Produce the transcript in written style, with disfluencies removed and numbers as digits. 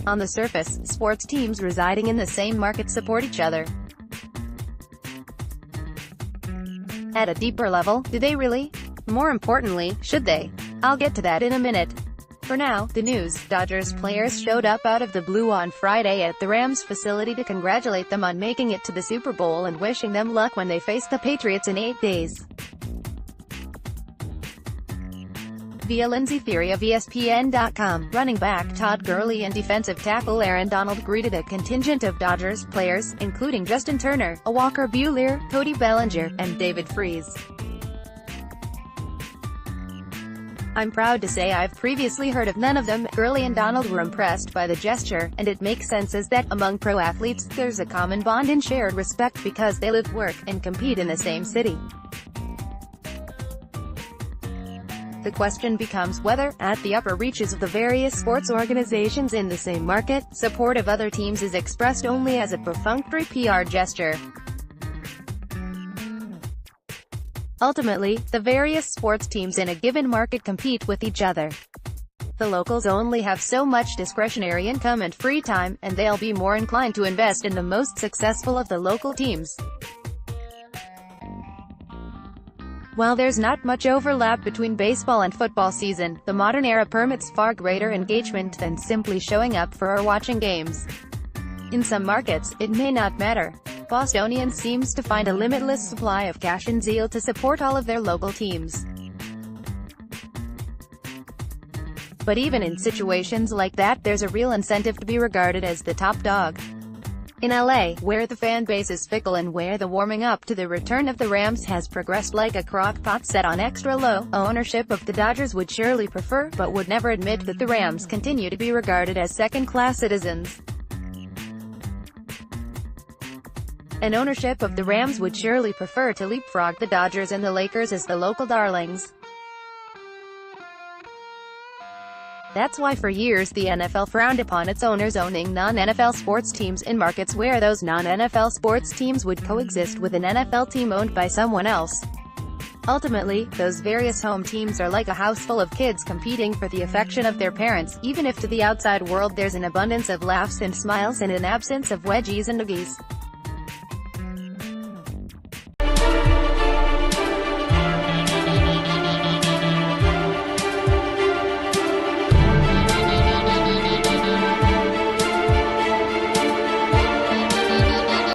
On the surface, sports teams residing in the same market support each other. At a deeper level, do they really? More importantly, should they? I'll get to that in a minute. For now, the news: Dodgers players showed up out of the blue on Friday at the Rams facility to congratulate them on making it to the Super Bowl and wishing them luck when they face the Patriots in 8 days. Via Lindsey Thiry of ESPN.com, running back Todd Gurley and defensive tackle Aaron Donald greeted a contingent of Dodgers players, including Justin Turner, Walker Buehler, Cody Bellinger, and David Freese. "I'm proud to say I've previously heard of none of them." Gurley and Donald were impressed by the gesture, and it makes sense as that, among pro athletes, there's a common bond in shared respect because they live, work, and compete in the same city. The question becomes whether, at the upper reaches of the various sports organizations in the same market, support of other teams is expressed only as a perfunctory PR gesture. Ultimately, the various sports teams in a given market compete with each other. The locals only have so much discretionary income and free time, and they'll be more inclined to invest in the most successful of the local teams. While there's not much overlap between baseball and football season, the modern era permits far greater engagement than simply showing up for or watching games. In some markets, it may not matter. Bostonians seems to find a limitless supply of cash and zeal to support all of their local teams. But even in situations like that, there's a real incentive to be regarded as the top dog. In LA, where the fan base is fickle and where the warming up to the return of the Rams has progressed like a crock pot set on extra low, ownership of the Dodgers would surely prefer, but would never admit, that the Rams continue to be regarded as second-class citizens. And ownership of the Rams would surely prefer to leapfrog the Dodgers and the Lakers as the local darlings. That's why for years the NFL frowned upon its owners owning non-NFL sports teams in markets where those non-NFL sports teams would coexist with an NFL team owned by someone else. Ultimately, those various home teams are like a house full of kids competing for the affection of their parents, even if to the outside world there's an abundance of laughs and smiles and an absence of wedgies and noogies.